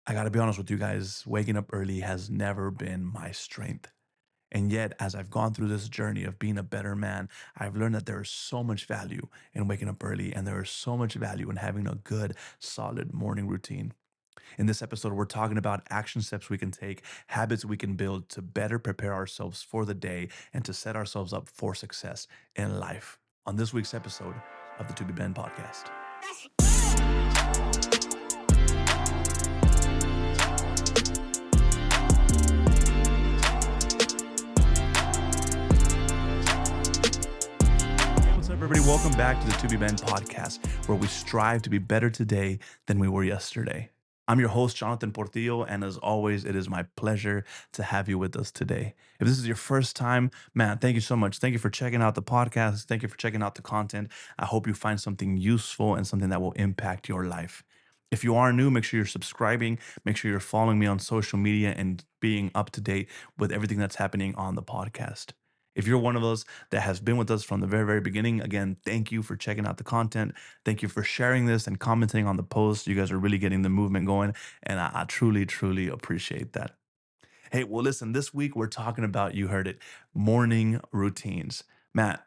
I gotta be honest with you guys, waking up early has never been my strength. And yet, as I've gone through this journey of being a better man, I've learned that there is so much value in waking up early, and there is so much value in having a good, solid morning routine. In this episode, we're talking about action steps we can take, habits we can build to better prepare ourselves for the day and to set ourselves up for success in life. On this week's episode of the To Be Ben podcast. Hey, what's up, everybody? Welcome back to the To Be Ben podcast, where we strive to be better today than we were yesterday. I'm your host, Jonathan Portillo, and as always, it is my pleasure to have you with us today. If this is your first time, man, thank you so much. Thank you for checking out the podcast. Thank you for checking out the content. I hope you find something useful and something that will impact your life. If you are new, make sure you're subscribing, make sure you're following me on social media and being up to date with everything that's happening on the podcast. If you're one of those that has been with us from the very, very beginning, again, thank you for checking out the content. Thank you for sharing this and commenting on the post. You guys are really getting the movement going, and I truly, truly appreciate that. Hey, well, listen, this week we're talking about, you heard it, morning routines. Matt,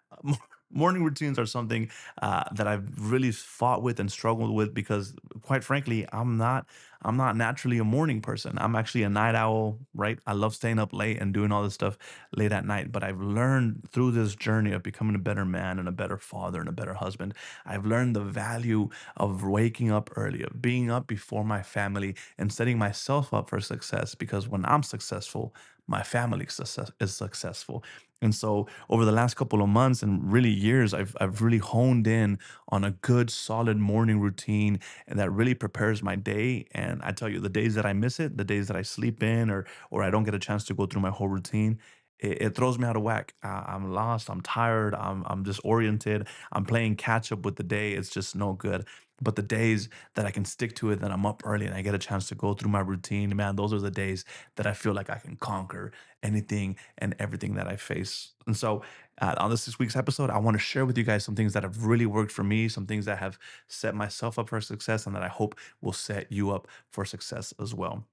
morning routines are something that I've really fought with and struggled with because, quite frankly, I'm not naturally a morning person. I'm actually a night owl, right? I love staying up late and doing all this stuff late at night. But I've learned through this journey of becoming a better man and a better father and a better husband, I've learned the value of waking up early, of being up before my family and setting myself up for success, because when I'm successful, my family is successful. And so over the last couple of months and really years, I've really honed in on a good solid morning routine, and that really prepares my day. And I tell you, the days that I miss it, the days that I sleep in, or I don't get a chance to go through my whole routine, it throws me out of whack. I'm lost. I'm tired. I'm disoriented. I'm playing catch up with the day. It's just no good. But the days that I can stick to it, that I'm up early and I get a chance to go through my routine, man, those are the days that I feel like I can conquer anything and everything that I face. And so, on this week's episode, I want to share with you guys some things that have really worked for me, some things that have set myself up for success, and that I hope will set you up for success as well.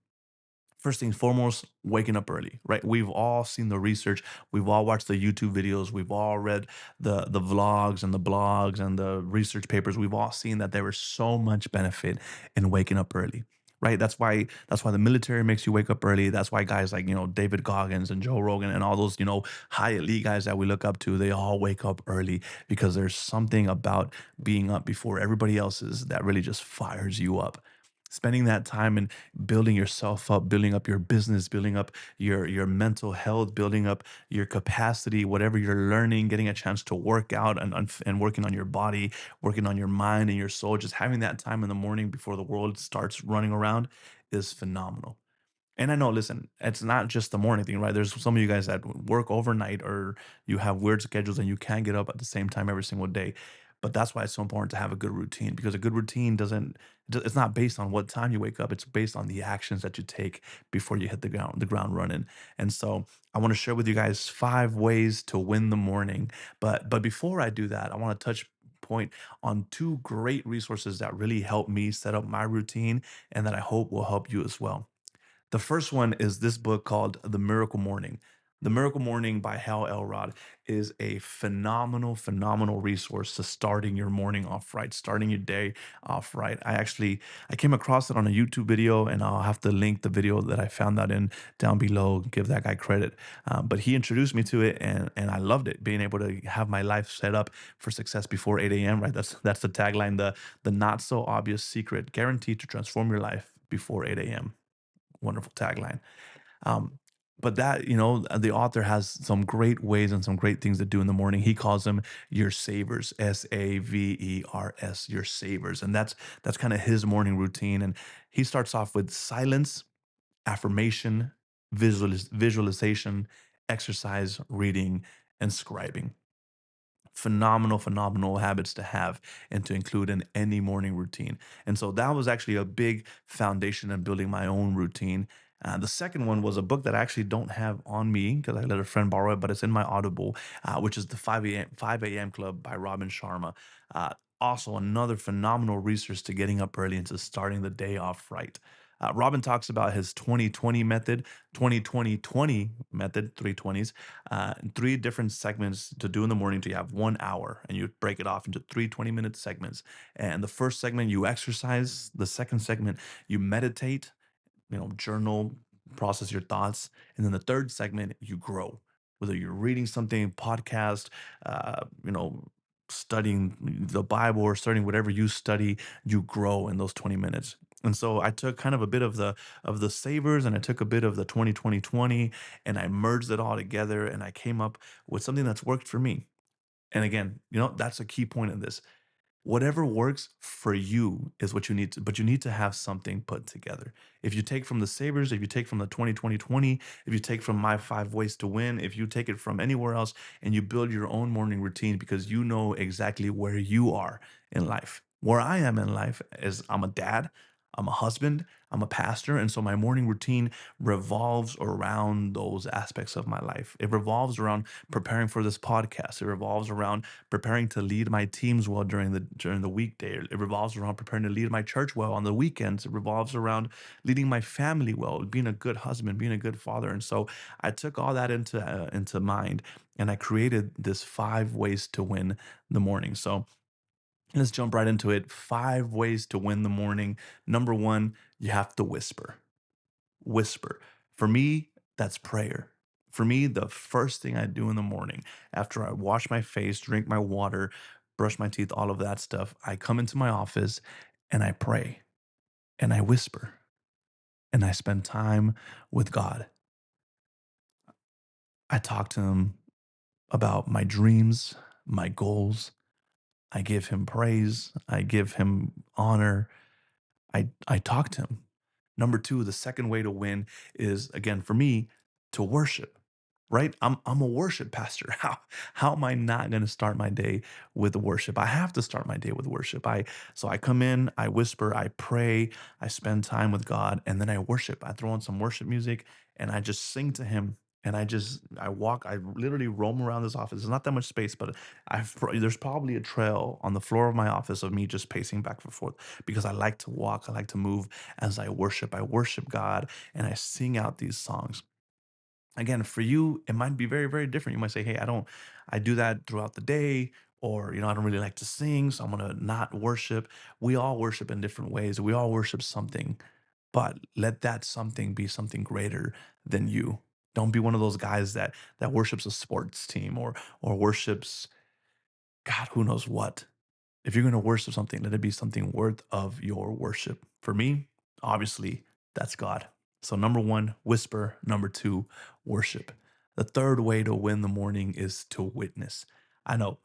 First things foremost, waking up early, right? We've all seen the research, we've all watched the YouTube videos, we've all read the vlogs and the blogs and the research papers. We've all seen that there is so much benefit in waking up early. Right. That's why the military makes you wake up early. That's why guys like, David Goggins and Joe Rogan and all those, high elite guys that we look up to, they all wake up early because there's something about being up before everybody else's that really just fires you up. Spending that time and building yourself up, building up your business, building up your mental health, building up your capacity, whatever you're learning, getting a chance to work out and working on your body, working on your mind and your soul, just having that time in the morning before the world starts running around is phenomenal. And I know, listen, it's not just the morning thing, right? There's some of you guys that work overnight or you have weird schedules and you can't get up at the same time every single day. But that's why it's so important to have a good routine, because a good routine it's not based on what time you wake up. It's based on the actions that you take before you hit the ground running. And so I want to share with you guys 5 ways to win the morning. But before I do that, I want to touch point on two great resources that really help me set up my routine and that I hope will help you as well. The first one is this book called The Miracle Morning. The Miracle Morning by Hal Elrod is a phenomenal, phenomenal resource to starting your morning off right, starting your day off right. I came across it on a YouTube video, and I'll have to link the video that I found that in down below. Give that guy credit, but he introduced me to it, and I loved it. Being able to have my life set up for success before 8 a.m. Right, that's the tagline. The not so obvious secret, guaranteed to transform your life before 8 a.m. Wonderful tagline. Um, but that, the author has some great ways and some great things to do in the morning. He calls them your savers, savers, your savers. And that's kind of his morning routine. And he starts off with silence, affirmation, visualization, exercise, reading, and scribing. Phenomenal, phenomenal habits to have and to include in any morning routine. And so that was actually a big foundation in building my own routine. The second one was a book that I actually don't have on me because I let a friend borrow it, but it's in my Audible, which is the 5 a.m. Club by Robin Sharma. Also, another phenomenal resource to getting up early and to starting the day off right. Robin talks about his 2020 method, 2020 method, 320s, three different segments to do in the morning. To you have 1 hour, and you break it off into 3 20-minute segments. And the first segment, you exercise. The second segment, you meditate, journal, process your thoughts. And then the third segment, you grow. Whether you're reading something, podcast, studying the Bible or studying whatever you study, you grow in those 20 minutes. And so I took kind of a bit of the savers, and I took a bit of the 20 20 20, and I merged it all together, and I came up with something that's worked for me. And again, that's a key point in this. Whatever works for you is what you need to, but you need to have something put together. If you take from the savers, if you take from the 20 20 20, if you take from my 5 ways to win, if you take it from anywhere else and you build your own morning routine because you know exactly where you are in life. Where I am in life is I'm a dad, I'm a husband, I'm a pastor. And so my morning routine revolves around those aspects of my life. It revolves around preparing for this podcast. It revolves around preparing to lead my teams well during the weekday. It revolves around preparing to lead my church well on the weekends. It revolves around leading my family well, being a good husband, being a good father. And so I took all that into mind, and I created this 5 ways to win the morning. So let's jump right into it. 5 ways to win the morning. Number one, you have to whisper. Whisper. For me, that's prayer. For me, the first thing I do in the morning after I wash my face, drink my water, brush my teeth, all of that stuff, I come into my office and I pray and I whisper and I spend time with God. I talk to Him about my dreams, my goals. I give Him praise. I give Him honor. I talk to Him. Number two, the second way to win is, again, for me, to worship. Right? I'm a worship pastor. How am I not going to start my day with worship? I have to start my day with worship. I come in, I whisper, I pray, I spend time with God, and then I worship. I throw on some worship music and I just sing to Him. And I walk, I literally roam around this office. There's not that much space, but there's probably a trail on the floor of my office of me just pacing back and forth because I like to walk, I like to move as I worship. I worship God and I sing out these songs. Again, for you, it might be very, very different. You might say, hey, I do that throughout the day, or, I don't really like to sing, so I'm going to not worship. We all worship in different ways. We all worship something, but let that something be something greater than you. Don't be one of those guys that worships a sports team or worships God, who knows what. If you're going to worship something, let it be something worth of your worship. For me, obviously, that's God. So, number one, whisper. Number two, worship. The third way to win the morning is to witness. I know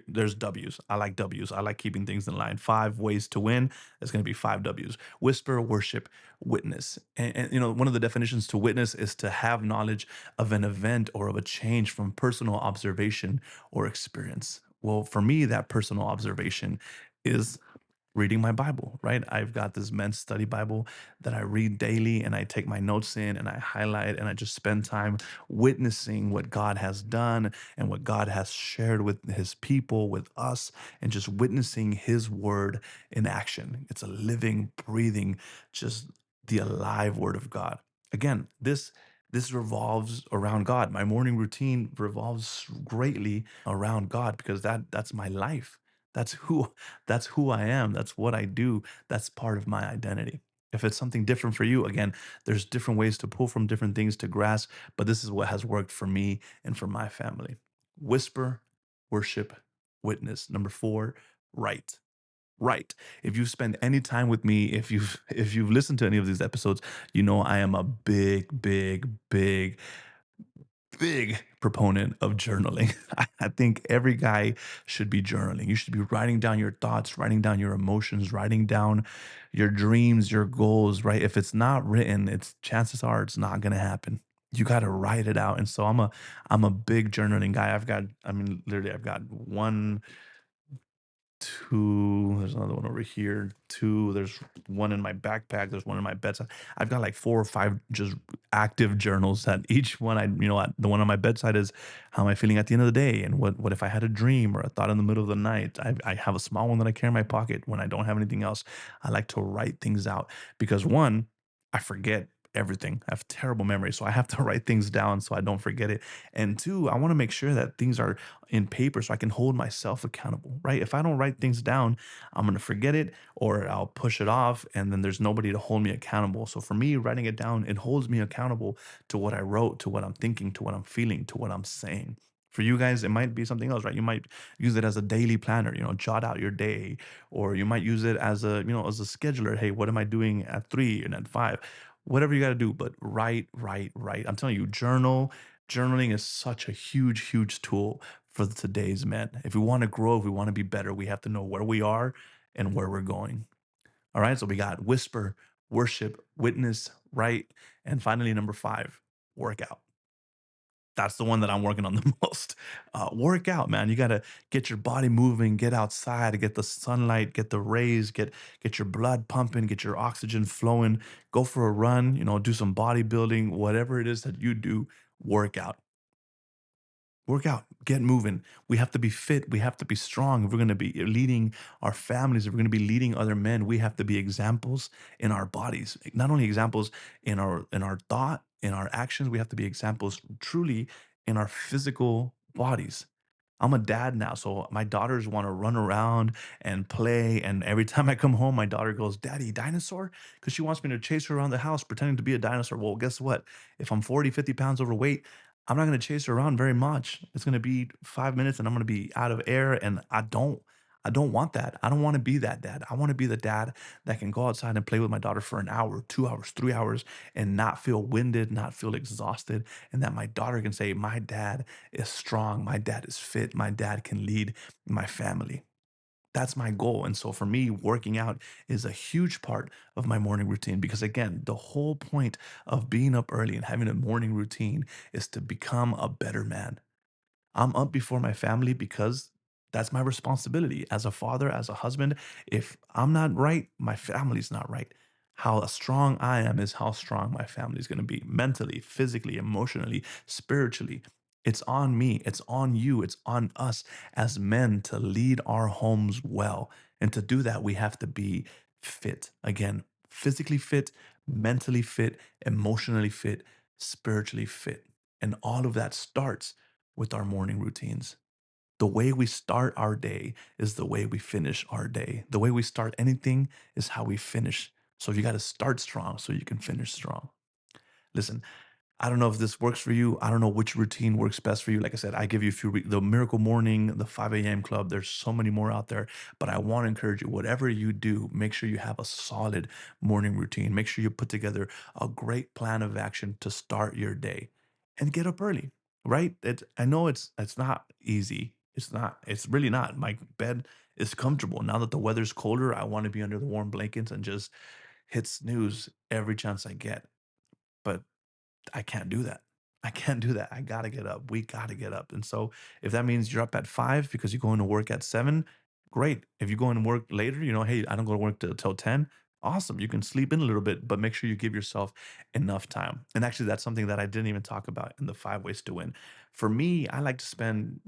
there's W's. I like W's. I like keeping things in line. 5 ways to win. There's going to be 5 W's. Whisper, worship, witness. And one of the definitions to witness is to have knowledge of an event or of a change from personal observation or experience. Well, for me, that personal observation is reading my Bible, right? I've got this men's study Bible that I read daily, and I take my notes in and I highlight and I just spend time witnessing what God has done and what God has shared with his people, with us, and just witnessing his word in action. It's a living, breathing, just the alive word of God. Again, this revolves around God. My morning routine revolves greatly around God because that's my life. That's who that's who I am. That's what I do. That's part of my identity. If it's something different for you, again, there's different ways to pull from different things to grasp, but this is what has worked for me and for my family. Whisper, worship, witness. Number four, write. Write. If you spend any time with me, if you've listened to any of these episodes, you know I am a big, big, big big proponent of journaling. I think every guy should be journaling. You should be writing down your thoughts, writing down your emotions, writing down your dreams, your goals, right? If it's not written, it's chances are it's not going to happen. You got to write it out. And so I'm a big journaling guy. Literally I've got one two. There's another one over here. Two. There's one in my backpack. There's one in my bedside. I've got like four or five just active journals that each one the one on my bedside is how am I feeling at the end of the day, and what if I had a dream or a thought in the middle of the night. I have a small one that I carry in my pocket when I don't have anything else. I like to write things out because one, I forget everything. I have terrible memory, so I have to write things down so I don't forget it. And two, I want to make sure that things are in paper so I can hold myself accountable, right? If I don't write things down, I'm going to forget it or I'll push it off and then there's nobody to hold me accountable. So for me, writing it down, it holds me accountable to what I wrote, to what I'm thinking, to what I'm feeling, to what I'm saying. For you guys, it might be something else, right? You might use it as a daily planner, jot out your day, or you might use it as as a scheduler. Hey, what am I doing at 3 and at 5? Whatever you got to do, but write, write, write. I'm telling you, journaling is such a huge, huge tool for today's men. If we want to grow, if we want to be better, we have to know where we are and where we're going. All right. So we got whisper, worship, witness, write, and finally, number five, workout. That's the one that I'm working on the most. Work out, man. You gotta get your body moving, get outside, get the sunlight, get the rays, get your blood pumping, get your oxygen flowing. Go for a run, do some bodybuilding, whatever it is that you do, work out. Work out, get moving. We have to be fit. We have to be strong. If we're going to be leading our families, if we're going to be leading other men, we have to be examples in our bodies. Not only examples in our thought, in our actions, we have to be examples truly in our physical bodies. I'm a dad now, so my daughters want to run around and play. And every time I come home, my daughter goes, "Daddy, dinosaur?" Because she wants me to chase her around the house pretending to be a dinosaur. Well, guess what? If I'm 40, 50 pounds overweight, I'm not going to chase her around very much. It's going to be 5 minutes and I'm going to be out of air. And I don't want that. I don't want to be that dad. I want to be the dad that can go outside and play with my daughter for an hour, 2 hours, 3 hours, and not feel winded, not feel exhausted. And that my daughter can say, my dad is strong. My dad is fit. My dad can lead my family. That's my goal. And so for me, working out is a huge part of my morning routine because, again, the whole point of being up early and having a morning routine is to become a better man. I'm up before my family because that's my responsibility as a father, as a husband. If I'm not right, my family's not right. How strong I am is how strong my family is going to be mentally, physically, emotionally, spiritually. It's on me, it's on you, it's on us as men to lead our homes well. And to do that, we have to be fit. Again, physically fit, mentally fit, emotionally fit, spiritually fit. And all of that starts with our morning routines. The way we start our day is the way we finish our day. The way we start anything is how we finish. So you got to start strong so you can finish strong. Listen, I don't know if this works for you. I don't know which routine works best for you. Like I said, I give you a few, the Miracle Morning, the 5 a.m. Club. There's so many more out there, but I want to encourage you, whatever you do, make sure you have a solid morning routine. Make sure you put together a great plan of action to start your day and get up early, right? I know it's not easy. It's really not. My bed is comfortable. Now that the weather's colder, I want to be under the warm blankets and just hit snooze every chance I get. But I can't do that. I can't do that. I gotta get up. We gotta get up. And so if that means you're up at 5 because you're going to work at 7, great. If you're going to work later, hey, I don't go to work till 10. Awesome. You can sleep in a little bit, but make sure you give yourself enough time. And actually, that's something that I didn't even talk about in the 5 ways to win. For me, I like to spend,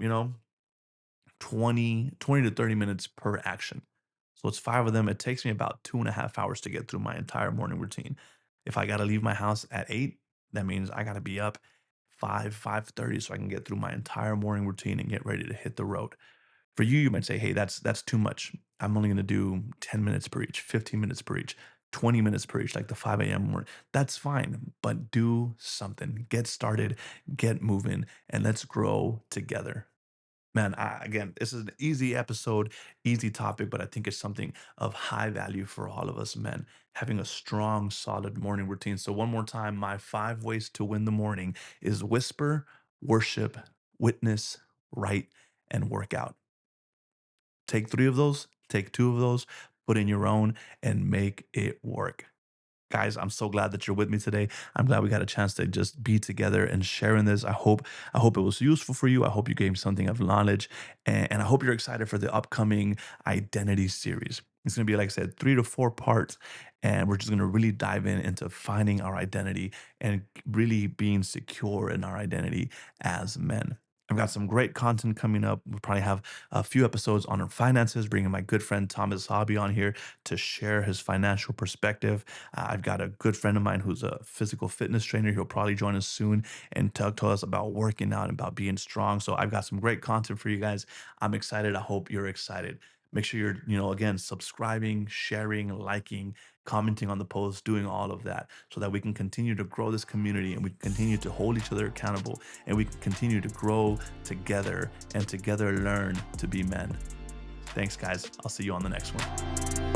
20 to 30 minutes per action. So it's five of them. It takes me about 2.5 hours to get through my entire morning routine. If I got to leave my house at 8, that means I got to be up 5:30 so I can get through my entire morning routine and get ready to hit the road. For you, you might say, hey, that's too much. I'm only going to do 10 minutes per each, 15 minutes per each, 20 minutes per each, like the 5 a.m. one. That's fine, but do something. Get started, get moving, and let's grow together. Man, again, this is an easy episode, easy topic, but I think it's something of high value for all of us men, having a strong, solid morning routine. So, one more time, my 5 ways to win the morning is whisper, worship, witness, write, and work out. Take 3 of those, take 2 of those, put in your own, and make it work. Guys, I'm so glad that you're with me today. I'm glad we got a chance to just be together and sharing this. I hope it was useful for you. I hope you gained something of knowledge, and I hope you're excited for the upcoming identity series. It's gonna be, like I said, 3 to 4 parts, and we're just gonna really dive into finding our identity and really being secure in our identity as men. I've got some great content coming up. We'll probably have a few episodes on our finances, bringing my good friend Thomas Hobby on here to share his financial perspective. I've got a good friend of mine who's a physical fitness trainer. He'll probably join us soon and talk to us about working out and about being strong. So I've got some great content for you guys. I'm excited. I hope you're excited. Make sure you're, again, subscribing, sharing, liking, commenting on the post, doing all of that so that we can continue to grow this community and we can continue to hold each other accountable and we can continue to grow together and together learn to be men. Thanks, guys. I'll see you on the next one.